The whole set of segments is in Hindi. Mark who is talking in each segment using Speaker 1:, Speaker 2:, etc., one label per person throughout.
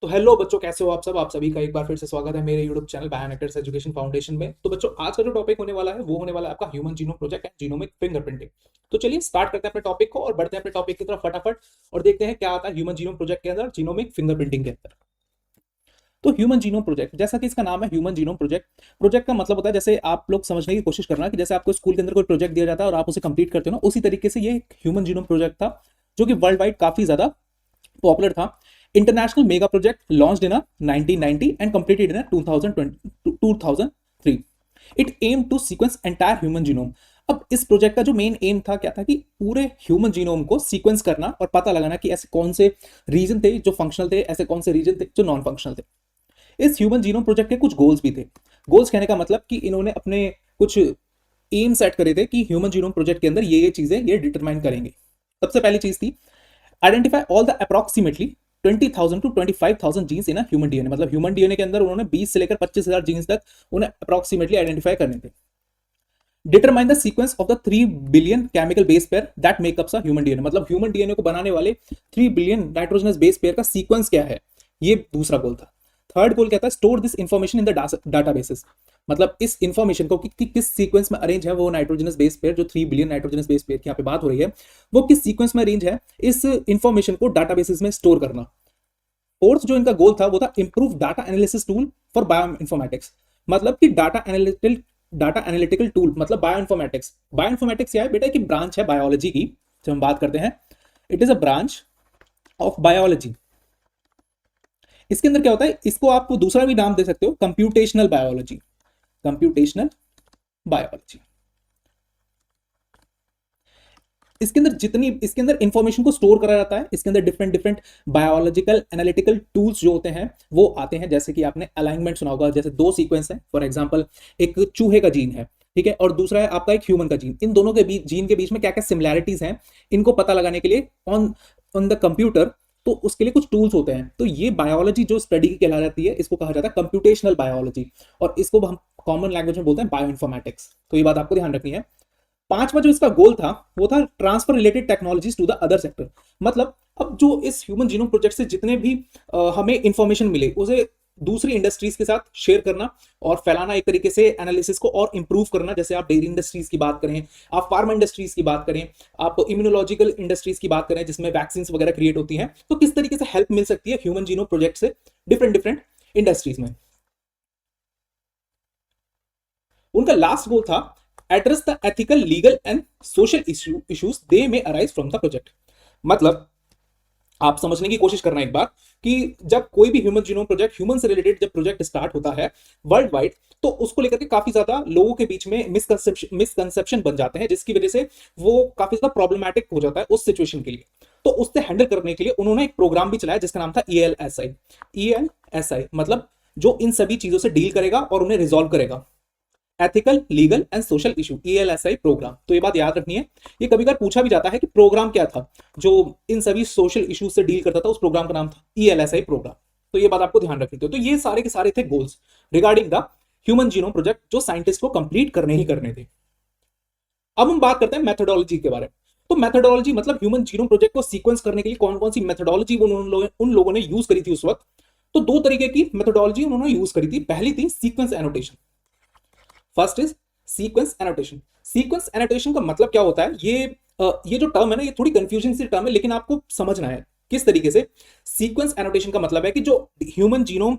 Speaker 1: तो हेलो बच्चों, कैसे हो आप सब। आप सभी का एक बार फिर से स्वागत है मेरे यूट्यूब चैनल बायोनेक्टर्स एजुकेशन फाउंडेशन में। तो बच्चों, आज का जो टॉपिक होने वाला है वो होने वाला है आपका human genome project and genomic fingerprinting. तो चलिए स्टार्ट करते हैं अपने टॉपिक को और बढ़ते हैं अपने टॉपिक की तरफ फटाफट और देखते हैं क्या आता है ह्यूमन जीनोम प्रोजेक्ट के अंदर, जीनोमिक फिंगरप्रिंटिंग के अंदर। तो ह्यूमन जीनोम प्रोजेक्ट, जैसा कि इसका नाम है ह्यूमन जीनोम प्रोजेक्ट। प्रोजेक्ट का मतलब होता है, जैसे आप लोग समझने की कोशिश करना कि जैसे आपको स्कूल के अंदर कोई प्रोजेक्ट दिया जाता है और आप उसे कंप्लीट करते हो ना, उसी तरीके से ये ह्यूमन जीनोम प्रोजेक्ट था, जो कि वर्ल्ड वाइड काफी ज्यादा पॉपुलर था। International mega project launched in 1990 and completed in 2003। It aim to sequence entire human genome. अब इस प्रोजेक्ट का जो मेन एम था क्या था कि पूरे ह्यूमन जीनोम को सीक्वेंस करना और पता लगाना कि ऐसे कौन से रीजन थे जो फंक्शनल थे, ऐसे कौन से रीजन थे जो नॉन फंक्शनल थे। इस ह्यूमन जीनोम प्रोजेक्ट के कुछ गोल्स भी थे। गोल्स कहने का मतलब कि इन्होंने अपने कुछ एम सेट करे थे कि ह्यूमन जीनोम प्रोजेक्ट के अंदर ये चीजें ये डिटरमाइन करेंगे। सबसे पहली चीज थी identify all the approximately 20,000 to 25,000 genes in human DNA. मतलब ह्यूमन डीएनए के अंदर उन्होंने 20 से लेकर 25,000 जीन्स तक उन्हें अप्रोक्सीमेटली आइडेंटिफाई करने थे। Determine the sequence of the 3 billion chemical base pair that makeups a human DNA. मतलब ह्यूमन डीएनए को बनाने वाले 3 बिलियन नाइट्रोजनस बेस पेयर का सीक्वेंस क्या है, ये दूसरा गोल था। थर्ड गोल क्या था, store this information in the databases. मतलब इस इंफॉर्मेशन को कि किस सीक्वेंस में अरेंज है वो नाइट्रोजनस बेस पेयर, जो 3 बिलियन नाइट्रोजनस बेस पेयर की यहाँ पे बात हो रही है, वो किस सीक्वेंस में अरेंज है, इस इंफॉर्मेशन को डाटाबेसेस में स्टोर करना। फोर्थ जो इनका गोल था वो था improve data analysis tool for bio informatics. मतलब कि डाटा एनालिटिकल टूल, मतलब बायो इन्फॉर्मेटिक्स। बायो इन्फॉर्मेटिक्स क्या है बेटा, की ब्रांच है बायोलॉजी की। जब हम बात करते हैं, it is a branch of biology. इसके अंदर क्या होता है, इसको आप दूसरा भी नाम दे सकते हो, कंप्यूटेशनल बायोलॉजी। Computational biology. इसके अंदर जितनी इसके अंदर इंफॉर्मेशन को स्टोर करा जाता है, इसके अंदर different different biological analytical tools जो होते हैं वो आते हैं। जैसे कि आपने अलाइनमेंट सुना होगा, जैसे दो सीक्वेंस है, फॉर एग्जांपल एक चूहे का जीन है, ठीक है, और दूसरा है आपका एक ह्यूमन का जीन। इन दोनों के बीच, जीन के बीच में क्या क्या सिमिलैरिटीज हैं, इनको पता लगाने के लिए ऑन ऑन द कंप्यूटर, तो उसके लिए कुछ टूल्स होते हैं। तो ये बायोलॉजी जो स्टडी की कहला जाती है, इसको कहा जाता है कंप्यूटेशनल बायोलॉजी, और इसको हम कॉमन लैंग्वेज में बोलते हैं बायो इन्फॉर्मेटिक्स। तो ये बात आपको ध्यान रखनी है। पांचवा जो इसका गोल था वो था transfer related technologies to the other sector. मतलब अब जो इस ह्यूमन जीनोम प्रोजेक्ट से जितने भी हमें इंफॉर्मेशन मिले उसे दूसरी इंडस्ट्रीज के साथ शेयर करना और फैलाना, एक तरीके से एनालिसिस को और इंप्रूव करना। जैसे आप डेयरी इंडस्ट्रीज की बात करें, आप फार्मा इंडस्ट्रीज की बात करें, आप इम्यूनोलॉजिकल इंडस्ट्रीज की बात करें जिसमें वैक्सीन वगैरह क्रिएट होती हैं, तो किस तरीके से हेल्प मिल सकती है ह्यूमन जीनोम प्रोजेक्ट से डिफरेंट डिफरेंट इंडस्ट्रीज में। उनका लास्ट गोल था address the ethical legal and social issues they में अराइज फ्रॉम द प्रोजेक्ट। मतलब आप समझने की कोशिश करना एक बार कि जब कोई भी ह्यूमन जीनोम प्रोजेक्ट, ह्यूमन से रिलेटेड जब प्रोजेक्ट स्टार्ट होता है वर्ल्ड वाइड, तो उसको लेकर के काफी ज्यादा लोगों के बीच में मिसकंसेप्शन बन जाते हैं, जिसकी वजह से वो काफी ज्यादा प्रॉब्लमैटिक हो जाता है उस सिचुएशन के लिए। तो उससे हैंडल करने के लिए उन्होंने एक प्रोग्राम भी चलाया जिसका नाम था ELSI। ELSI मतलब जो इन सभी चीजों से डील करेगा और उन्हें रिजॉल्व करेगा, ethical legal and social issue, ELSI programme. तो ये बात याद रखनी है। ये कभी कभार पूछा भी जाता है कि प्रोग्राम क्या था जो इन सभी सोशल इश्यूज से डील करता था, उस प्रोग्राम का नाम था ELSI प्रोग्राम। तो ये बात आपको ध्यान रखनी थी। तो ये सारे के सारे थे goals regarding the human genome project, जो साइंटिस्ट को कंप्लीट करने ही करने थे। अब हम बात करते हैं मेथोडोलॉजी के बारे में। तो मेथोडोलॉजी मतलब ह्यूमन जीनोम प्रोजेक्ट को सीक्वेंस करने के लिए कौन कौन सी मेथोडोलॉजी उन लोगों ने यूज करी थी उस वक्त। तो दो तरीके की मेथोडोलॉजी उन्होंने यूज करी थी। पहली थी sequence annotation. First is sequence annotation. Sequence annotation का मतलब क्या होता है, ये जो टर्म है ना, ये थोड़ी कंफ्यूजन सी टर्म है, लेकिन आपको समझना है किस तरीके से। सीक्वेंस एनोटेशन का मतलब है कि जो ह्यूमन जीनोम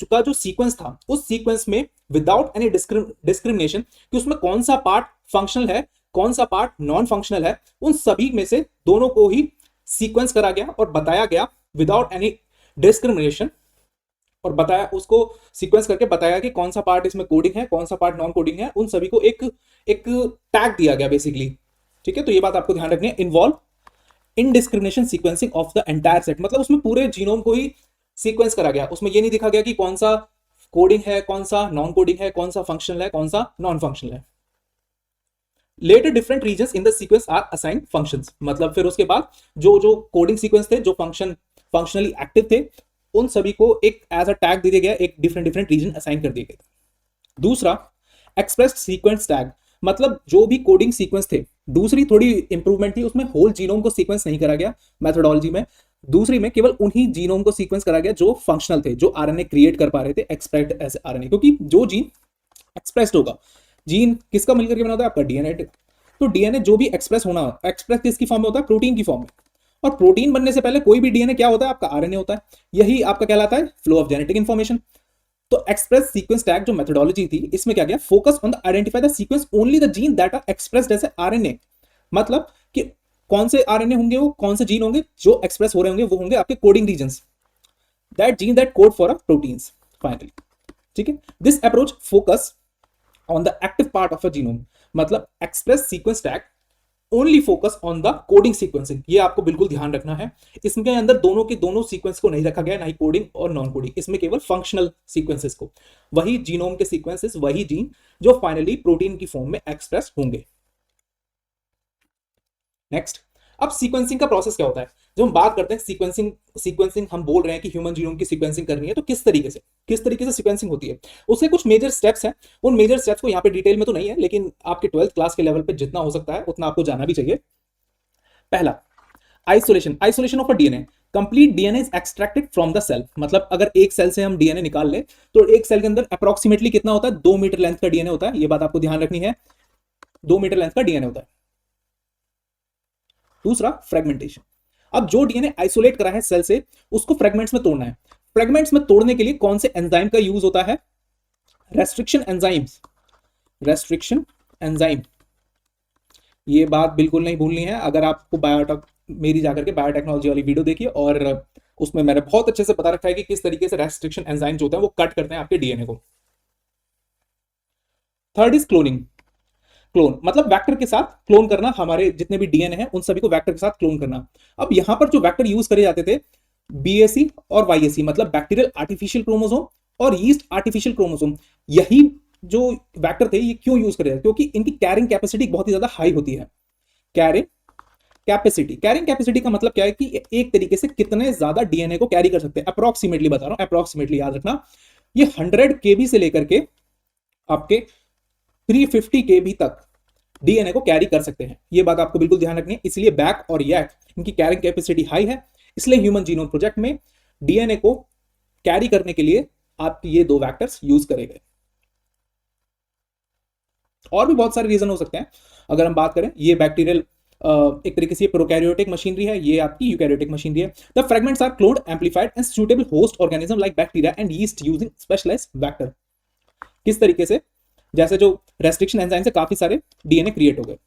Speaker 1: का जो सीक्वेंस था, उस सीक्वेंस में विदाउट एनी डिस्क्रिमिनेशन कि उसमें कौन सा पार्ट फंक्शनल है, कौन सा पार्ट नॉन फंक्शनल है, उन सभी में से दोनों को ही सीक्वेंस करा गया और बताया गया विदाउट एनी डिस्क्रिमिनेशन। और बताया, उसको सीक्वेंस करके बताया कि कौन सा पार्ट इसमें कोडिंग है, कौन सा पार्ट नॉन कोडिंग है, उन सभी को एक एक टैग दिया गया बेसिकली। ठीक है, तो ये बात आपको ध्यान रखनी है। Involve इनडिस्क्रिमिनेशन sequencing of the entire set. मतलब उसमें पूरे जीनोम को ही सीक्वेंस करा गया। उसमें ये नहीं देखा गया कि कौन सा कोडिंग है, कौन सा नॉन कोडिंग है, कौन सा फंक्शनल है, कौन सा नॉन फंक्शनल है। Later different regions in the sequence are assign functions. मतलब फिर उसके बाद जो जो कोडिंग सीक्वेंस थे, जो फंक्शनली एक्टिव थे, उन सभी को एक एज अ टैग दे दिया गया, एक डिफरेंट डिफरेंट रीजन असाइन कर दिए गए। दूसरा, एक्सप्रेस्ड सीक्वेंस टैग। मतलब जो भी कोडिंग सीक्वेंस थे, दूसरी थोड़ी इंप्रूवमेंट थी, उसमें होल जीनोम को सीक्वेंस नहीं करा गया मेथोडोलॉजी में, दूसरी में केवल उन्हीं जीनोम को सीक्वेंस करा गया जो फंक्शनल थे, जो आरएनए क्रिएट कर पा रहे थे एक्सप्रेस्ड एज आरएनए, क्योंकि जो जीन एक्सप्रेस्ड होगा, जीन किसका मिलकर के बना होता है, आपका डीएनए। तो डीएनए जो भी एक्सप्रेस होना, एक्सप्रेस किसकी फॉर्म में होता है, प्रोटीन की फॉर्म में। और प्रोटीन बनने से पहले कोई भी डीएनए क्या होता है, आपका आरएनए होता है। यही आपका कहलाता है फ्लो ऑफ जेनेटिक इंफॉर्मेशन। तो एक्सप्रेस सीक्वेंस टैग जो मेथोडोलॉजी थी, इसमें क्या गया, focus on the identify the sequence only the gene that are expressed as RNA. मतलब कि कौन से आरएनए होंगे, वो कौन से जीन होंगे जो एक्सप्रेस हो रहे होंगे, वो होंगे आपके coding regions, that gene that code for a proteins finally. ठीक है, this approach focus on the active part of a genome. मतलब express sequence tag only focus on the coding sequencing, ये आपको बिल्कुल ध्यान रखना है। इसके अंदर दोनों के दोनों सीक्वेंस को नहीं रखा गया, ना ही कोडिंग और नॉन कोडिंग, इसमें केवल फंक्शनल सीक्वेंसेस को, वही जीनोम के सीक्वेंसेस, वही जीन जो फाइनली प्रोटीन की फॉर्म में एक्सप्रेस होंगे। नेक्स्ट, अब सीक्वेंसिंग का प्रोसेस क्या होता है। जब हम बात करते हैं सीक्वेंसिंग, सीक्वेंसिंग हम बोल रहे हैं कि ह्यूमन जीनोम की सीक्वेंसिंग करनी है, तो किस तरीके से सीक्वेंसिंग होती है, उसके कुछ मेजर स्टेप्स हैं। उन मेजर स्टेप्स को यहाँ पे डिटेल में तो नहीं है, लेकिन आपके 12th क्लास के लेवल पे जितना हो सकता है उतना आपको जाना भी चाहिए। पहला, isolation of a DNA. Complete DNA is extracted from the cell. मतलब अगर एक सेल से हम डीएनए निकाल ले, तो एक सेल के अंदर अप्रोक्सीमेटली कितना होता है, 2 मीटर लेंथ का डीएनए होता है। ये बात आपको ध्यान रखनी है, 2 मीटर लेंथ का डीएनए होता है। दूसरा, फ्रेगमेंटेशन। अब जो डीएनए आइसोलेट करा है सेल से, उसको फ्रेगमेंट्स में तोड़ना है। फ्रेगमेंट्स में तोड़ने के लिए कौन से एंजाइम का यूज होता है, रेस्ट्रिक्शन एंजाइम्स, रेस्ट्रिक्शन एंजाइम। ये बात बिल्कुल नहीं भूलनी है। अगर आपको बायोटेक, मेरी जाकर के बायोटेक्नोलॉजी वाली वीडियो देखिए, और उसमें मैंने बहुत अच्छे से बता रखा है कि किस तरीके से रेस्ट्रिक्शन एंजाइम जो होते हैं वो कट करते हैं आपके डीएनए को। Third is cloning. क्लोन मतलब वेक्टर के साथ क्लोन करना, हमारे जितने भी डीएनए हैं उन सभी को वेक्टर के साथ क्लोन करना। अब यहां पर जो वेक्टर यूज करे जाते थे, बीएसी और वाईएसी, मतलब बैक्टीरियल आर्टिफिशियल क्रोमोसोम और यीस्ट आर्टिफिशियल क्रोमोसोम। यही जो वेक्टर थे, ये क्यों यूज करे जाते, क्योंकि इनकी कैरिंग कैपेसिटी बहुत ही ज्यादा हाई होती है। कैरिंग कैरिंग कैपेसिटी का मतलब क्या है कि एक तरीके से कितने ज्यादा डीएनए को कैरी कर सकते हैं। अप्रोक्सीमेटली बता रहा हूं, अप्रोक्सीमेटली याद रखना, ये 100 केबी से लेकर के आपके 350 केबी तक डीएनए को कैरी कर सकते हैं। ये बात आपको बिल्कुल ध्यान रखनी है। इसलिए बैक और यैक, इनकी कैरिंग कैपेसिटी हाई है, इसलिए ह्यूमन जीनोम प्रोजेक्ट में डीएनए को कैरी करने के लिए आप ये दो वैक्टर्स यूज करेंगे। और भी बहुत सारे रीजन हो सकते हैं। अगर हम बात करें, ये बैक्टीरियल एक तरीके से प्रोकैरियोटिक मशीनरी है, ये आपकी यूकैरियोटिक मशीनरी है। The fragments are cloned, amplified and suitable host organism like bacteria and yeast using specialised vector. किस तरीके से, जैसे जो रेस्ट्रिक्शन एंजाइम से काफी सारे डीएनए क्रिएट हो गए,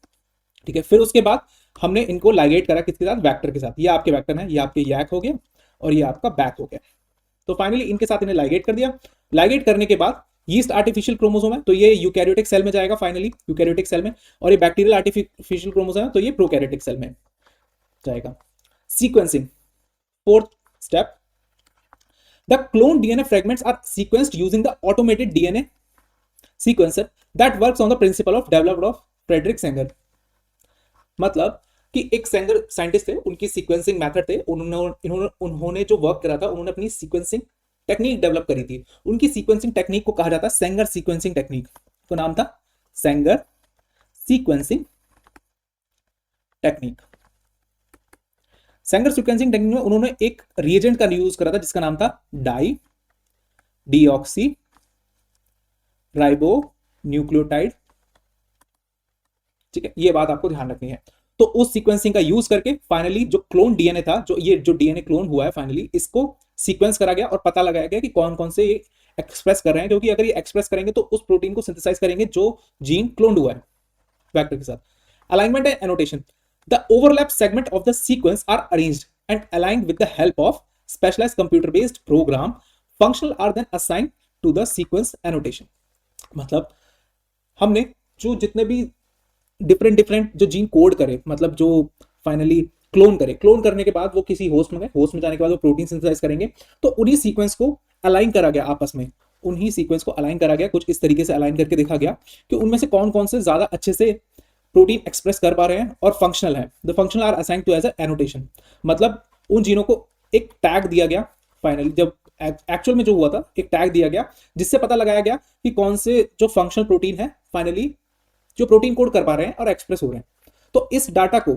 Speaker 1: ठीक है। फिर उसके बाद हमने इनको लाइगेट करा किसके साथ, वेक्टर के साथ। ये आपके वेक्टर है, ये आपके यैक हो गया और ये आपका बैक हो गया। तो फाइनली इनके साथ इन्हें लाइगेट कर दिया। लाइगेट करने के बाद यीस्ट आर्टिफिशियल क्रोमोसोम है, तो ये यूकैरियोटिक सेल में जाएगा फाइनली, यूकैरियोटिक सेल में। और ये बैक्टीरियल आर्टिफिशियल क्रोमोसोम है, तो ये प्रोकैरियोटिक सेल में जाएगा। Sequencing, fourth step, the clone DNA fragments are sequenced using the automated DNA sequencer that works on the principle of developed of Frederick Sanger. मतलब कि एक सेंगर साइंटिस्ट थे, उनकी सीक्वेंसिंग मेथड थे, उन्होंने जो वर्क करा था, उन्होंने अपनी सीक्वेंसिंग टेक्निक डेवलप करी थी। उनकी सीक्वेंसिंग टेक्निक को कहा जाता है सेंगर सीक्वेंसिंग टेक्निक। तो नाम था Sengar sequencing technique. Sengar sequencing technique में उन्होंने एक रिएजेंट का यूज करा था जिसका नाम था डाई डीऑक्सी राइबो न्यूक्लियोटाइड। ठीक है, ये बात आपको ध्यान रखनी है। तो उस सीक्वेंसिंग का यूज करके फाइनली जो क्लोन डीएनए था, जो डीएनए क्लोन हुआ है, फाइनली इसको सीक्वेंस करा गया और पता लगाया गया कि कौन कौन से ये एक्सप्रेस कर रहे हैं। क्योंकि अगर ये एक्सप्रेस करेंगे तो उस प्रोटीन को सिंथेसाइज करेंगे जो जीन क्लोन हुआ है वेक्टर के साथ। Alignment and annotation, the overlap segment of the sequence are arranged and aligned with the help of specialised computer based program. Functional are then assigned to the sequence annotation. मतलब हमने जो जितने भी डिफरेंट जो जीन कोड करे, मतलब जो फाइनली क्लोन करे, क्लोन करने के बाद वो किसी होस्ट में जाने के बाद वो प्रोटीन सिंथेसाइज करेंगे, तो उन्हीं सीक्वेंस को अलाइन करा गया आपस में, उन्हीं सीक्वेंस को अलाइन करा गया, कुछ इस तरीके से अलाइन करके देखा गया कि उनमें से कौन कौन से ज्यादा अच्छे से प्रोटीन एक्सप्रेस कर पा रहे हैं और फंक्शनल है। The functional are assigned to as a annotation. मतलब उन जीनों को एक टैग दिया गया, फाइनली जब एक्चुअल में जो हुआ था, एक टैग दिया गया जिससे पता लगाया गया कि कौन से जो फंक्शनल प्रोटीन है फाइनली जो प्रोटीन कोड कर पा रहे हैं और एक्सप्रेस हो रहे हैं। तो इस डाटा को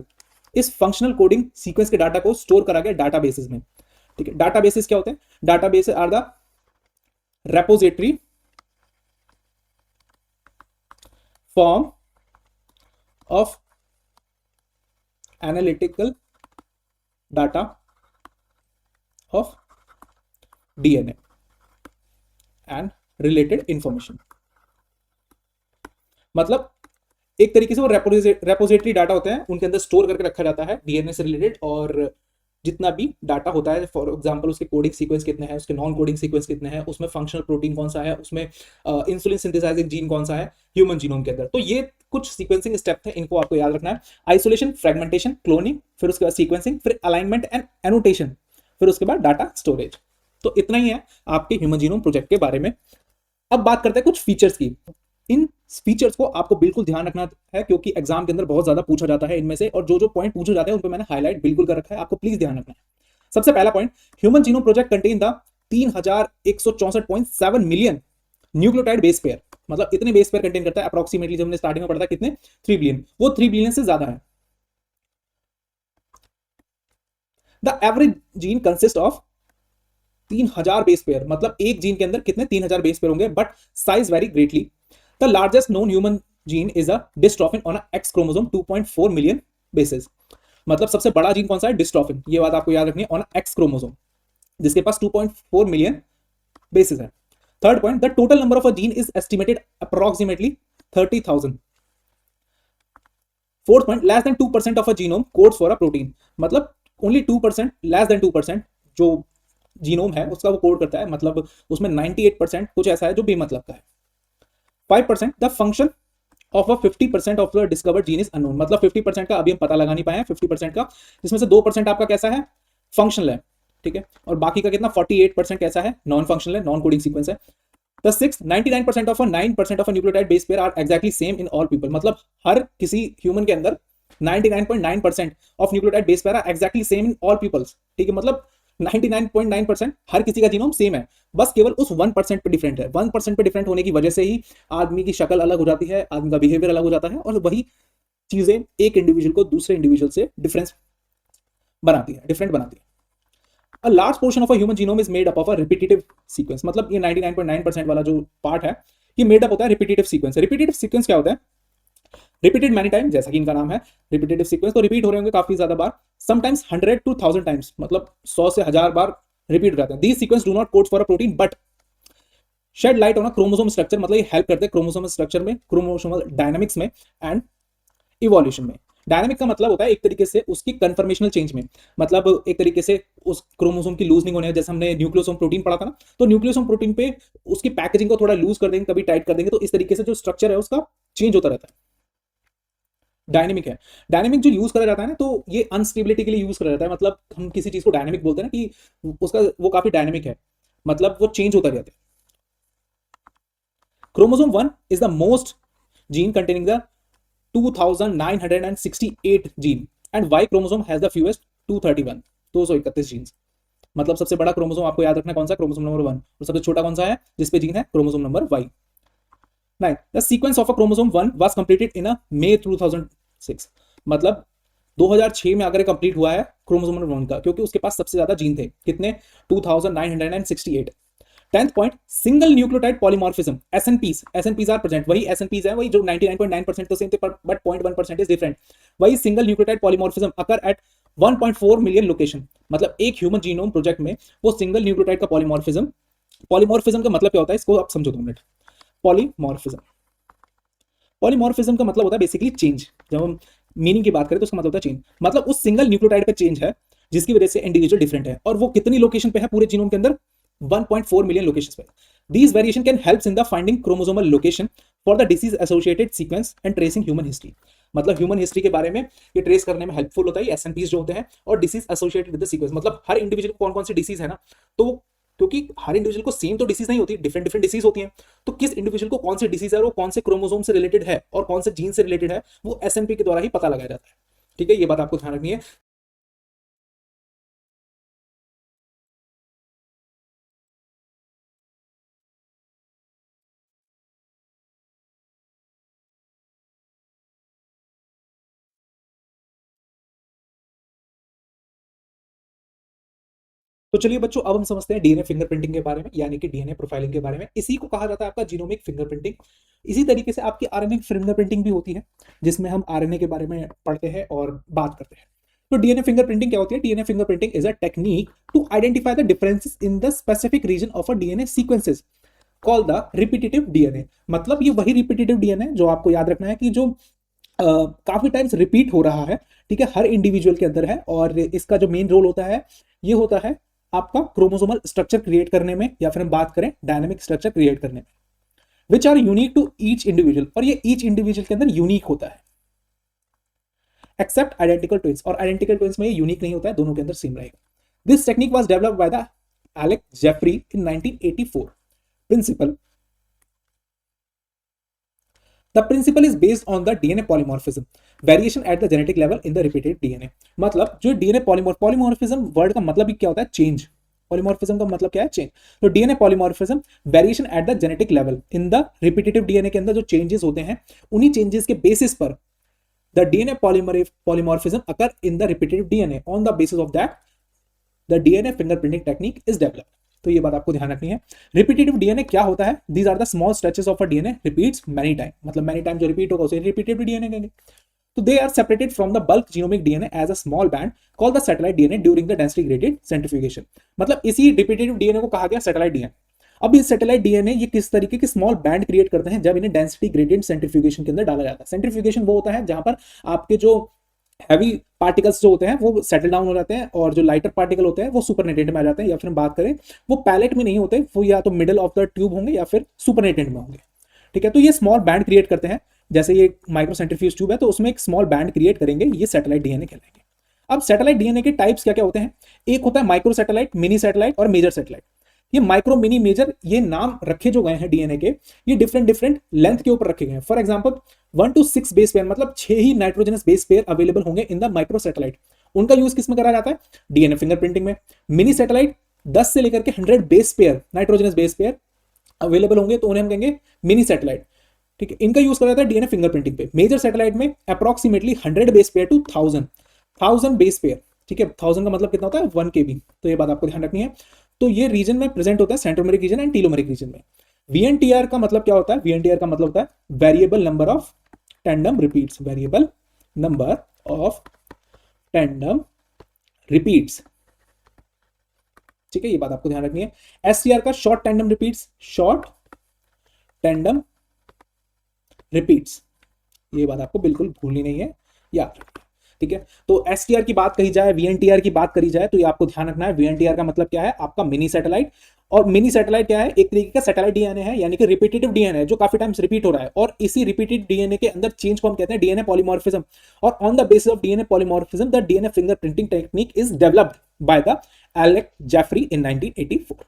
Speaker 1: इस फंक्शनल कोडिंग सीक्वेंस के डाटा को स्टोर करा गया डाटाबेसेस में। ठीक है, डाटाबेसेस क्या होते हैं? Database are the repository form of analytical data of DNA and related information। मतलब एक तरीके से वो रेपोजिटरी डाटा होते हैं, उनके अंदर स्टोर करके रखा जाता है डीएनए से रिलेटेड और जितना भी डाटा होता है, फॉर एग्जांपल उसके कोडिंग सीक्वेंस कितने हैं, उसके नॉन कोडिंग सीक्वेंस कितने हैं, उसमें फंक्शनल प्रोटीन कौन सा है, उसमें इंसुलिन सिंथेसाइजिंग जीन कौन सा है ह्यूमन जीनोम के अंदर। तो ये कुछ सीक्वेंसिंग स्टेप थे, इनको आपको याद रखना है। आइसोलेशन, फ्रेगमेंटेशन, क्लोनिंग, फिर उसके बाद सीक्वेंसिंग, फिर अलाइनमेंट एंड एनोटेशन, फिर उसके बाद डाटा स्टोरेज। तो इतना ही है आपके ह्यूमन जीनोम प्रोजेक्ट के बारे में। अब बात करते हैं कुछ फीचर्स की। इन फीचर्स को आपको बिल्कुल ध्यान रखना है क्योंकि एग्जाम के अंदर बहुत ज्यादा पूछा जाता है इनमें से, और जो जो पॉइंट पूछे जाते हैं उन पे मैंने हाईलाइट बिल्कुल कर रखा है, आपको प्लीज ध्यान रखना है। सबसे पहला point, human genome project contain the 3164.7 million nucleotide base pair. मतलब इतने बेस पेयर कंटेन करता है अप्रोक्सीमेटली, जो हमने स्टार्टिंग में पढ़ा था कितने, 3 बिलियन, वो 3 बिलियन से ज्यादा है। The average gene consist of 3000 base pair, मतलब एक जीन के अंदर कितने 3000 बेस पेयर होंगे, but size very greatly. The largest known human gene is a dystrophin on x chromosome 2.4 million basis. मतलब सबसे बड़ा जीन कौन सा है? डिस्ट्रोफिन। ये बात आपको याद रखनी है, ऑन एक्स क्रोमोसोम, जिसके पास 2.4 मिलियन बेसिस है। Third point, the total number of a gene is estimated approximately 30,000। Fourth point, less than 2% of a genome codes for a protein. मतलब ओनली 2%, लेस देन 2% जो जीनोम है उसका वो कोड करता है, मतलब उसमें 98% कुछ ऐसा है जो बेमतलब का है। 5%, the function of a 50% of the discovered gene is unknown. मतलब 50% का अभी हम पता लगा नहीं पाए हैं, 50% का, जिसमें से 2% आपका कैसा है? फंक्शनल है। ठीक है, और बाकी का कितना 48% कैसा है? नॉन फंक्शनल है, नॉन कोडिंग सीक्वेंस है। The six, 99% of 9% of nucleotide base pair are exactly same in all people. मतलब हर किसी ह्यूमन के अंदर 99.9% of nucleotide base pair are exactly same in all peoples. ठीक है, मतलब 99.9% हर किसी का जीनोम सेम है, बस केवल उस 1% पे डिफरेंट है। 1% पे डिफरेंट होने की वजह से ही आदमी की शक्ल अलग हो जाती है, आदमी का बिहेवियर अलग हो जाता है, और वही चीजें एक इंडिविजुअल को दूसरे इंडिविजुअल से डिफरेंस बनाती है, डिफरेंट बनाती है। A large portion of a human genome is made up of a repetitive sequence। मतलब ये 99.9% वाला जो पार्ट है, ये मेड अप होता है रिपीटेटिव सीक्वेंस। रिपीटेटिव सीक्वेंस क्या होता है? रिपीटेड मैनी टाइम, जैसा कि इनका नाम है रिपीटेटिव सीक्वेंस, तो रिपीट हो रहे होंगे काफी ज्यादा बार, समटाइम्स 100 to 1000 टाइम्स, मतलब 100 से 1000 बार रिपीट हो जाते हैं। These sequence do not code for a protein but shed light on a chromosome structure. मतलब ये हेल्प करते हैं क्रोमोसोम स्ट्रक्चर में, क्रोमोसोमल डायनामिक्स में एंड इवोल्यूशन में। डायनामिक का मतलब होता है एक तरीके से उसकी कन्फर्मेशनल चेंज में, मतलब एक तरीके से उस क्रोमोसोम की लूजनिंग होने, जैसे हमने न्यूक्लियोसोम प्रोटीन पढ़ा था ना, तो न्यूक्लियोसोम प्रोटीन पे उसकी पैकेजिंग को थोड़ा लूज कर देंगे, कभी टाइट कर देंगे, तो इस तरीके से जो स्ट्रक्चर है उसका चेंज होता रहता है। डायनेमिक है। डायनेमिक जो यूज करा जाता है ना, तो ये अनस्टेबिलिटी के लिए यूज करा जाता है। मतलब हम किसी चीज को डायनेमिक बोलते हैं ना कि उसका वो काफी डायनेमिक है, मतलब वो चेंज होता रहता है। Chromosome 1 is the most gene containing the 2968 gene and Y chromosome has the fewest 231, 231 genes. मतलब सबसे बड़ा क्रोमोसोम आपको याद रखना कौन सा? Chromosome number 1। और सबसे छोटा कौन सा है जिसपे जीन है? Chromosome number Y. 9, the sequence of a chromosome 1 was completed in a May 2006। मतलब 2006 में अगर कंप्लीट हुआ है क्रोमोसोम नंबर 1 का, क्योंकि उसके पास सबसे ज्यादा जीन थे, कितने? 2968। 10th point, single nucleotide polymorphism, SNPs. SNPs are present, वही एसएनपीज है, वही जो 99.9% तो सेम थे, बट 0.1% इज डिफरेंट। वही single nucleotide polymorphism occur at 1.4 million location. मतलब एक ह्यूमन जीनोम प्रोजेक्ट में वो सिंगल न्यूक्लियोटाइड का पॉलीमॉर्फिज्म, पॉलीमॉर्फिज्म का मतलब क्या होता है इसको आप समझो 2 मिनट। पॉलीमॉर्फिज्म, पॉलीमॉर्फिज्म का मतलब होता है बेसिकली चेंज। जब हम मीनिंग की बात करें तो उसका मतलब होता है चेंज, मतलब उस सिंगल न्यूक्लियोटाइड पे चेंज है जिसकी वजह से इंडिविजुअल डिफरेंट है, और वो कितनी लोकेशन पे है पूरे जीनोम के अंदर? 1.4 मिलियन लोकेशंस पे। These variation can help in the finding chromosomal location for the disease associated sequence and tracing human history। मतलब ह्यूमन हिस्ट्री के बारे में ये ट्रेस करने में हेल्पफुल होता है एसएनपीज जो होते हैं, और disease associated with the sequence, मतलब हर इंडिविजुअल को कौन कौन सी डिसीज है ना, तो क्योंकि हर इंडिविजुअल को सेम तो डिसीज नहीं होती, डिफरेंट डिफरेंट डिसीज होती हैं, तो किस इंडिविजुअल को कौन सी डिसीज है और वो कौन से क्रोमोसोम से रिलेटेड है और कौन से जीन से रिलेटेड है, वो एसएनपी के द्वारा ही पता लगाया जाता है। ठीक है, ये बात आपको ध्यान रखनी है। तो चलिए बच्चों, अब हम समझते हैं डीएनए फिंगरप्रिंटिंग के बारे में, यानी कि डीएनए प्रोफाइलिंग के बारे में। इसी को कहा जाता है आपका जीनोमिक फिंगरप्रिंटिंग। इसी तरीके से आपकी आरएनए फिंगरप्रिंटिंग भी होती है, जिसमें हम आरएनए के बारे में पढ़ते हैं और बात करते हैं। तो डीएनए फिंगरप्रिंटिंग क्या होती है? DNA fingerprinting is a technique to identify the differences in the specific region of a DNA sequences call the repetitive DNA. मतलब ये वही रिपीटेटिव डीएनए जो आपको याद रखना है कि जो काफी टाइम्स रिपीट हो रहा है, ठीक है, हर इंडिविजुअल के अंदर है। और इसका जो मेन रोल होता है, ये होता है आपका क्रोमोसोमल स्ट्रक्चर क्रिएट करने में, या फिर हम बात करें डायनामिक स्ट्रक्चर क्रिएट करने में, which are unique to each individual. और ये ईच इंडिविजुअल के अंदर यूनिक होता है, एक्सेप्ट आइडेंटिकल ट्विंस। और आइडेंटिकल ट्विंस में ये यूनिक नहीं होता है, दोनों के अंदर सेम रहेगा। This technique was developed by the Alex Jeffrey in 1984। Principle, The principle is based on the DNA polymorphism, variation at the genetic level in the repeated DNA। मतलब जो DNA polymorphism वर्ड का मतलब भी क्या होता है? चेंज। पॉलीमॉर्फिज्म का मतलब क्या है? चेंज। तो DNA polymorphism variation at the genetic level in the repetitive DNA के अंदर जो चेंजेस होते हैं, उन्हीं चेंजेस के बेसिस पर the DNA polymorphism occur in the repetitive DNA. On the basis of that the DNA fingerprinting technique is developed. तो ये बात आपको ध्यान रखनी है। रिपीटेटिव डीएनए क्या होता है? These are the small stretches of a DNA repeats many time. मतलब मेनी टाइम जो रिपीट होगा उसे रिपीटेटिव डीएनए कहेंगे। तो they are separated from the bulk genomic DNA as a small band called the satellite DNA during the density graded centrifugation. मतलब इसी रिपीटेटिव डीएनए को कहा गया सैटेलाइट डीएनए। अब इस सैटेलाइट डीएनए ये किस तरीके के स्मॉल बैंड क्रिएट करते हैं जब इन्हें डेंसिटी ग्रेडियंट सेंट्रीफ्यूगेशन के अंदर डाला जाता है। सेंट्रीफ्यूगेशन वो होता है जहां पर आपके जो हैवी पार्टिकल्स जो होते हैं वो सेटल डाउन हो जाते हैं, और जो लाइटर पार्टिकल होते हैं वो सुपरनेटेंट में आ जाते हैं, या फिर हम बात करें वो पैलेट में नहीं होते, वो या तो मिडल ऑफ द ट्यूब होंगे या फिर सुपरनेटेंट में होंगे। ठीक है, तो ये स्मॉल बैंड क्रिएट करते हैं। जैसे ये माइक्रोसेंट्रीफ्यूज ट्यूब है तो उसमें एक स्मॉल बैंड क्रिएट करेंगे, ये सैटेलाइट डीएनए कहलाएंगे। अब सैटेलाइट डीएनए के टाइप्स क्या क्या होते हैं? एक होता है माइक्रो सैटेलाइट, मिनी सैटेलाइट और मेजर सैटेलाइट। ये माइक्रो, मिनी, मेजर, ये नाम रखे जो गए हैं डीएनए के, ये डिफरेंट डिफरेंट लेंथ के ऊपर रखे गए हैं। For example 1 to 6 base pair, मतलब 6 ही नाइट्रोजनस बेस पेयर अवेलेबल होंगे इन द माइक्रो सैटेलाइट। उनका यूज किस में करा जाता है? डीएनए फिंगरप्रिंटिंग में। मिनी सैटेलाइट 10 से लेकर के 100 base pair, nitrogenous base pair available होंगे तो उन्हें हम कहेंगे मिनी सैटेलाइट। ठीक है, इनका यूज करा जाता है डीएनए फिंगरप्रिंटिंग पे। मेजर सैटेलाइट में approximately 100 base pair to 1000 base pair. ठीक है, 1000 का मतलब कितना होता है? 1 kb। तो ये बात आपको ध्यान रखनी है। तो ये रीजन में प्रेजेंट होता है सेंट्रोमेरिक रीजन एंड टीलोमेरिक रीजन में। वीएनटीआर का मतलब क्या होता है? वीएनटीआर का मतलब होता है variable number of tandem repeats. Variable number of tandem repeats. ठीक है, ये बात आपको ध्यान रखनी है। एसटीआर का short tandem repeats, short tandem repeats. ये बात आपको बिल्कुल भूलनी नहीं है, याद रखिए। ठीक है, तो एसटीआर की बात कही जाए, वीएनटीआर की बात करी जाए, तो ये आपको ध्यान रखना है। वीएनटीआर का मतलब क्या है? आपका मिनी सैटेलाइट। और मिनी सैटेलाइट क्या है? एक तरीके का सैटेलाइट डीएनए है, यानी कि रिपीटेटिव डीएनए जो काफी टाइम्स रिपीट हो रहा है। और इसी रिपीटेड डीएनए के अंदर चेंज को हम कहते हैं डीएनए पॉलीमॉर्फिज्म। और on the basis of DNA polymorphism the DNA fingerprinting technique is developed by the Alex Jeffrey in 1984।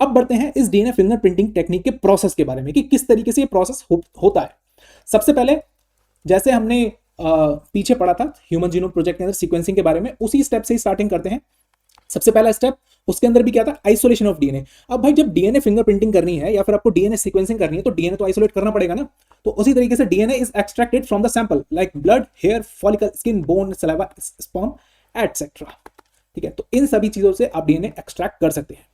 Speaker 1: अब बढ़ते हैं इस डीएनए फिंगरप्रिंटिंग टेक्निक के प्रोसेस के बारे में कि किस तरीके से ये प्रोसेस होता है। सबसे पहले जैसे हमने पीछे पढ़ा था ह्यूमन जीनोम प्रोजेक्ट के अंदर सीक्वेंसिंग के बारे में, उसी स्टेप से ही स्टार्टिंग करते हैं। सबसे पहला स्टेप उसके अंदर भी क्या था? Isolation of DNA. अब भाई जब डीएनए फिंगरप्रिंटिंग करनी है या फिर आपको डीएनए सीक्वेंसिंग करनी है तो डीएनए तो आइसोलेट करना पड़ेगा ना। तो उसी तरीके से DNA is extracted from the sample like blood, hair follicle, skin, bone, saliva, sperm et cetera. ठीक है, तो इन सभी चीजों से आप डीएनए एक्सट्रैक्ट कर सकते हैं।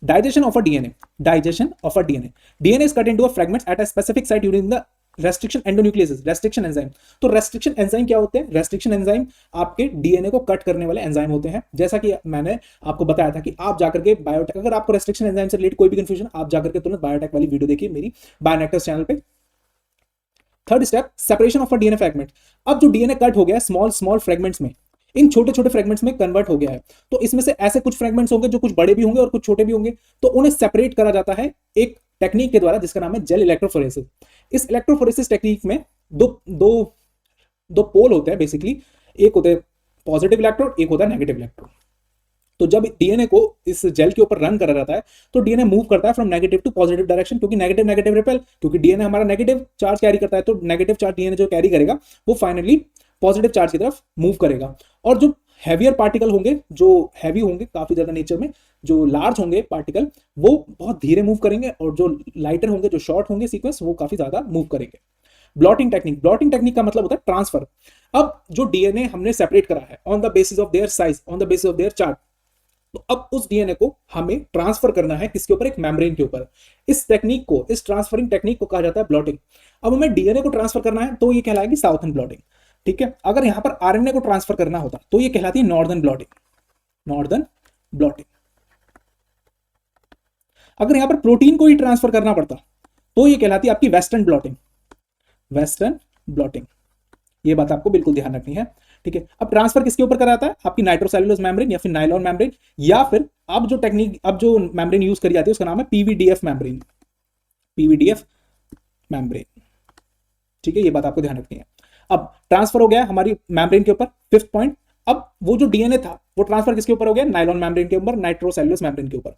Speaker 1: Digestion of a DNA. Digestion of a DNA. DNA is cut into a fragments at a specific site during the restriction endonucleases. Restriction enzyme. तो restriction enzyme क्या होते हैं? Restriction enzyme आपके डीएनए को कट करने वाले एंजाइम होते हैं। जैसा कि मैंने आपको बताया था कि आप जाकर के बायोटेक, अगर आपको रेस्ट्रिक्शन एंजाइम से रिलेटेड कोई भी कंफ्यूजन, आप जाकर के तुरंत बायोटेक वाली वीडियो देखिए मेरी बायोनेक्टर्स चैनल पे। Third step, separation of a DNA fragment. अब जो डीएनए कट हो गया है स्मॉल स्मॉल फ्रैगमेंट्स में, इन छोटे छोटे फ्रैगमेंट्स में कन्वर्ट हो गया है, तो इसमें से ऐसे कुछ फ्रैगमेंट्स होंगे जो कुछ बड़े भी होंगे और कुछ छोटे भी होंगे, तो उन्हें सेपरेट करा जाता है एक टेक्निक के द्वारा जिसका नाम है जेल इलेक्ट्रोफोरेसिस। इस इलेक्ट्रोफोरेसिस टेक्निक में दो दो दो पोल होते हैं बेसिकली, एक होते हैं पॉजिटिव इलेक्ट्रोड, एक होता है नेगेटिव इलेक्ट्रोड। तो जब डीएनए को इस जेल के ऊपर रन करा जाता है तो डीएनए मूव करता है from negative to positive direction, क्योंकि नेगेटिव नेगेटिव रिपेल, क्योंकि डीएनए हमारा नेगेटिव चार्ज कैरी करता है, तो नेगेटिव चार्ज डीएनए जो कैरी करेगा वो फाइनली पॉजिटिव चार्ज की तरफ मूव करेगा। और जो हैवियर पार्टिकल होंगे, जो हैवी होंगे काफी ज्यादा नेचर में, जो लार्ज होंगे पार्टिकल, वो बहुत धीरे मूव करेंगे, और जो लाइटर होंगे, जो शॉर्ट होंगे सीक्वेंस, वो काफी ज्यादा मूव करेंगे। Blotting technique. ब्लॉटिंग टेक्निक का मतलब होता है ट्रांसफर। अब जो डीएनए हमने सेपरेट करा है on the basis of their size, on the basis of their chart, तो अब उस डीएनए को हमें ट्रांसफर करना है किसके ऊपर, एक मेम्ब्रेन के ऊपर। इस टेक्निक को, इस ट्रांसफरिंग टेक्निक को कहा जाता है ब्लॉटिंग। अब हमें डीएनए को ट्रांसफर करना है तो ये कहलाएगी साउथर्न ब्लॉटिंग, ठीक है। अगर यहां पर आरएनए को ट्रांसफर करना होता तो ये कहलाती है नॉर्दर्न ब्लॉटिंग, नॉर्दर्न ब्लॉटिंग। अगर यहां पर प्रोटीन को ही ट्रांसफर करना पड़ता तो ये कहलाती है आपकी वेस्टर्न ब्लॉटिंग, वेस्टर्न ब्लॉटिंग। ये बात आपको बिल्कुल ध्यान रखनी है, ठीक है। अब ट्रांसफर किसके ऊपर कराता है, आपकी नाइट्रोसेल्युलोज मेम्ब्रेन या फिर नाइलॉन मेम्ब्रेन, या फिर अब जो टेक्निक, अब जो मेम्ब्रेन यूज करी जाती है उसका नाम है पीवीडीएफ मेम्ब्रेन, पीवीडीएफ मेम्ब्रेन, ठीक है। ये बात आपको ध्यान रखनी है। अब ट्रांसफर हो गया हमारी मेम्ब्रेन के ऊपर, फिफ्थ पॉइंट। अब वो जो डीएनए था वो ट्रांसफर किसके ऊपर हो गया, नाइलॉन मेम्ब्रेन के ऊपर, नाइट्रोसेल्युलोज मेम्ब्रेन के ऊपर।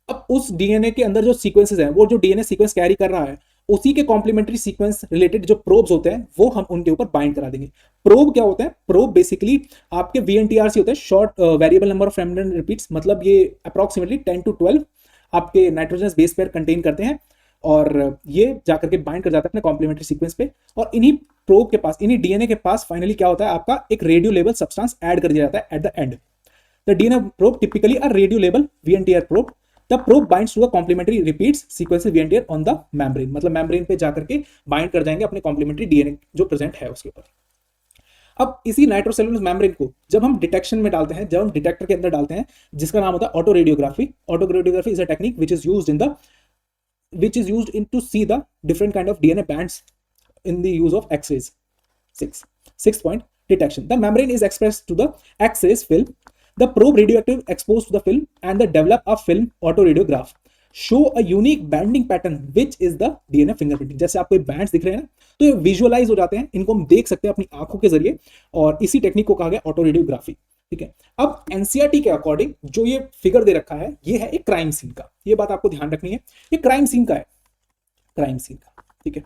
Speaker 1: अब उस डीएनए के अंदर जो सीक्वेंसेस हैं, वो जो डीएनए सीक्वेंस कैरी कर रहा है, उसी के कॉम्प्लीमेंट्री सीक्वेंस रिलेटेड जो प्रोब्स होते हैं वो हम उनके ऊपर बाइंड करा देंगे। प्रोब क्या होते हैं, प्रोब बेसिकली आपके वीएनटीआरसी होते हैं, short variable number of random repeats, मतलब ये अप्रॉक्सीमेटली 10 to 12 आपके नाइट्रोजन बेस पेयर कंटेन करते हैं, और ये जाकर के बाइंड कर जाता है अपने कॉम्प्लीमेंट्री सीक्वेंस पे। और इन्हीं प्रोब के पास, इन्हीं डीएनए के पास फाइनली क्या होता है, आपका एक रेडियो लेबल सब्सटेंस ऐड कर दिया जाता है at the end. The DNA probe typically a radio label VNTR probe. The probe binds to a complementary repeats sequence VNTR on the membrane, मतलब membrane पे जाकर के बाइंड कर जाएंगे अपने कॉम्प्लीमेंट्री डीएनए जो प्रेजेंट है उसके ऊपर। अब इसी नाइट्रोसेल्युलर मेम्ब्रेन को जब हम डिटेक्शन में डालते हैं, जब हम डिटेक्टर के अंदर डालते हैं, जिसका नाम होता है auto radiography. Auto radiography is a technique which is used in the two see the different kind of DNA bands in the use of X-rays. Sixth point, detection. The membrane is exposed to the X-rays film. The probe radioactive exposed to the film and the develop a film autoradiograph show a unique banding pattern which is the DNA fingerprinting। जैसे आपको बैंड्स दिख रहे हैं ना, तो ये विजुअलाइज हो जाते हैं, इनको हम देख सकते हैं अपनी आंखों के जरिए, और इसी टेक्निक को कहा गया ऑटो रेडियोग्राफी, ठीक है। अब एनसीईआरटी के अकॉर्डिंग जो ये फिगर दे रखा है, ये है एक क्राइम सीन का, ये बात आपको ध्यान रखनी है, ये क्राइम सीन का है, क्राइम सीन का, ठीक है।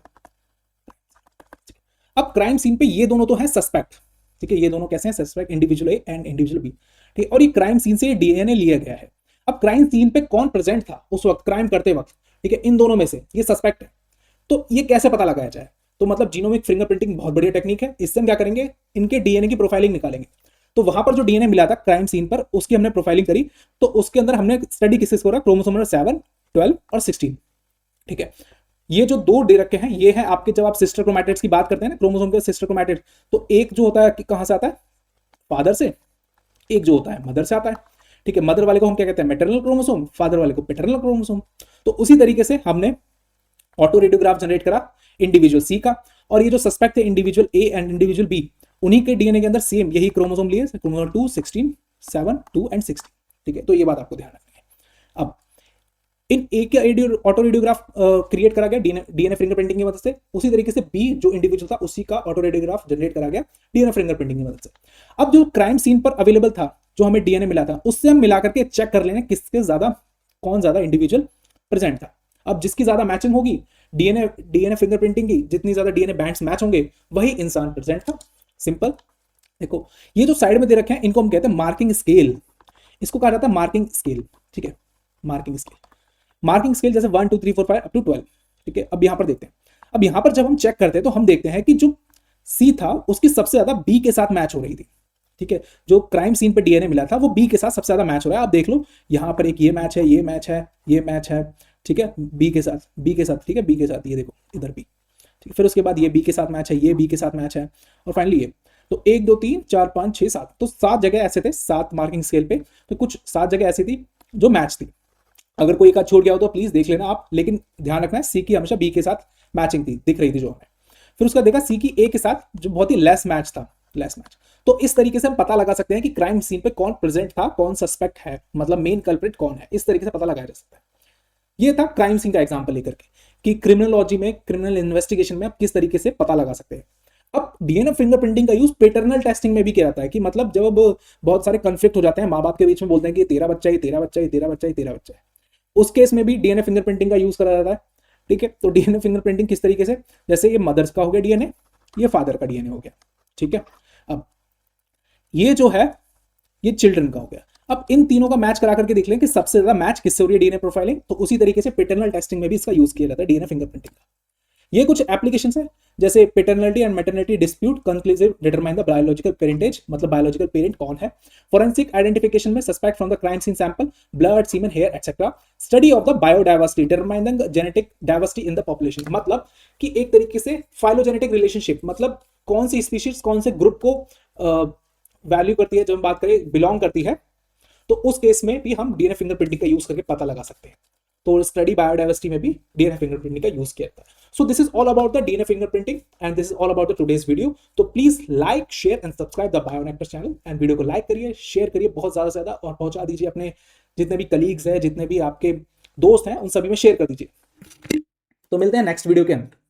Speaker 1: अब क्राइम सीन पे ये दोनों तो हैं सस्पेक्ट, ठीक है, ये दोनों कैसे हैं, suspect, individual A and individual B, ठीक है। और ये क्राइम सीन से डीएनए लिया गया है। अब क्राइम सीन पे कौन प्रेजेंट था उस वक्त क्राइम करते वक्त, ठीक है, इन दोनों में से ये सस्पेक्ट है, तो ये कैसे पता लगाया जाए, तो मतलब जीनोमिक फिंगरप्रिंटिंग बहुत बढ़िया टेक्निक है। इससे हम क्या करेंगे, इनके डीएनए की प्रोफाइलिंग निकालेंगे। तो वहां पर जो डीएनए मिला था क्राइम सीन पर, उसकी हमने प्रोफाइलिंग करी, तो उसके अंदर हमने स्टडी किससे करा, क्रोमोसोम नंबर 7, 12 और 16, ठीक है। ये जो दो दे रखे हैं, ये है आपके, जब आप सिस्टर क्रोमैटिड्स की बात करते हैं ना, क्रोमोसोम के सिस्टर क्रोमैटिड, तो एक जो होता है कहां से आता है, फादर से, एक जो होता है मदर से आता है, ठीक है। मदर वाले को हम क्या कहते हैं, मैटरनल क्रोमोसोम, फादर वाले को पैटर्नल क्रोमोसोम। तो उसी तरीके से हमने ऑटो रेडियोग्राफ जनरेट करा इंडिविजुअल सी का, और ये जो सस्पेक्ट थे individual A and individual B, उन्हीं के डीएनए के अंदर सेम यही क्रोमोसोम लिए, क्रोमोसोम 2, 16, 7, 2 एंड 16, ठीक है। तो ये बात आपको ध्यान रखनी है। अब इन ए के ऑटो रेडियोग्राफ क्रिएट करा गया डीएनए फिंगरप्रिंटिंग की मदद से, उसी तरीके से बी जो इंडिविजुअल था उसी का ऑटो रेडियोग्राफ जनरेट करा गया डीएनए फिंगरप्रिंटिंग की मदद से। अब जो क्राइम सीन पर अवेलेबल था, जो हमें डीएनए मिला था, उससे हम मिला करके चेक कर लेंगे किसके ज्यादा, कौन ज्यादा इंडिविजुअल प्रेजेंट था। अब जिसकी ज्यादा मैचिंग होगी डीएनए फिंगरप्रिंटिंग की, जितनी ज्यादा डीएनए बैंड्स मैच होंगे वही इंसान प्रेजेंट था। सिंपल। देखो ये जो साइड में दे रखे हैं, इनको हम कहते हैं मार्किंग स्केल, इसको कहा जाता है मार्किंग स्केल, ठीक है, मार्किंग स्केल। मार्किंग स्केल जैसे 1 2 3 4 5 अप टू 12, ठीक है। अब यहां पर देखते हैं, अब यहां पर जब हम चेक करते हैं तो हम देखते हैं कि जो सी था उसकी सबसे ज्यादा बी के साथ मैच हो रही थी, ठीक है। जो क्राइम सीन पे डीएनए मिला था वो बी के साथ सबसे ज्यादा मैच हो रहा है। आप देख लो यहां पर एक ये मैच है, ये मैच है, ये मैच है, ठीक है, बी के साथ, बी के साथ, ठीक है, बी के साथ, ये देखो इधर बी, ठीक है। फिर उसके बाद ये बी के साथ मैच है, ये बी के साथ मैच है, और फाइनली ये, तो 1 2 3 4 5 6 7, तो 7 जगह ऐसे थे, 7 मार्किंग स्केल पे, तो कुछ 7 जगह ऐसी थी जो मैच थी। अगर कोई का छोड़ गया हो तो प्लीज देख लेना आप, लेकिन ध्यान रखना है सी की हमेशा बी के साथ मैचिंग थी, दिख रही थी जो हमें। फिर उसका देखा सी की ए के साथ, जो बहुत ही लेस मैच था, लेस मैच। तो इस तरीके से हम पता लगा सकते हैं कि क्राइम सीन पे कौन प्रेजेंट था, कौन सस्पेक्ट है, मतलब मेन कल्प्रिट कौन है, इस तरीके से पता लगाया जा सकता है। ये था क्राइम सीन का एग्जांपल लेकर के कि क्रिमिनोलॉजी में, क्रिमिनल इन्वेस्टिगेशन में आप किस तरीके से पता लगा सकते हैं। अब डीएनए फिंगरप्रिंटिंग का यूज पैटर्नल टेस्टिंग में भी किया जाता है, कि मतलब जब बहुत सारे कंफ्लिक्ट हो जाते हैं, माँ बाप के बीच में बोलते हैं कि तेरा बच्चा, ये तेरा बच्चा, ये तेरा बच्चा, ये तेरा बच्चा है, उस केस में भी डीएनए फिंगरप्रिंटिंग का यूज करा जाता है, ठीक है। तो डीएनए फिंगरप्रिंटिंग किस तरीके से, जैसे ये मदर्स का हो गया डीएनए, ये फादर का डीएनए हो गया, ठीक है। अब ये जो है ये चिल्ड्रन का हो गया। अब इन तीनों का मैच करा करके देख लें कि सबसे ज्यादा मैच किससे हो रही है डीएनए प्रोफाइलिंग, तो उसी तरीके से पैटर्नल टेस्टिंग में भी इसका यूज किया जाता है डीएनए फिंगरप्रिंटिंग का। ये कुछ एप्लीकेशंस है, जैसे paternity and maternity dispute conclusive determine the biological parentage, मतलब बायोलॉजिकल पेरेंट कौन है। फोरेंसिक आइडेंटिफिकेशन में suspect from the crime scene sample, blood, semen, hair et cetera. Study of the biodiversity determine the genetic diversity in the population, मतलब कि एक तरीके से फाइलोजेनेटिक रिलेशनशिप, मतलब कौन सी स्पीशीज कौन से ग्रुप को वैल्यू करती है, जब हम बात करें बिलोंग करती है, तो उस केस में भी हम डीएनए फिंगरप्रिंटिंग का यूज करके पता लगा सकते हैं। तो स्टडी बायोडाइवर्सिटी में भी डीएनए फिंगरप्रिंटिंग का यूज किया जाता है। So this is all about the DNA fingerprinting and this is all about the today's video. तो please like, share and subscribe the Bionector channel, and video को लाइक करिए, शेयर करिए बहुत ज्यादा से ज्यादा, और पहुंचा दीजिए अपने जितने भी कलीग्स हैं, जितने भी आपके दोस्त हैं, उन सभी में शेयर कर दीजिए। तो मिलते हैं नेक्स्ट वीडियो के अंदर।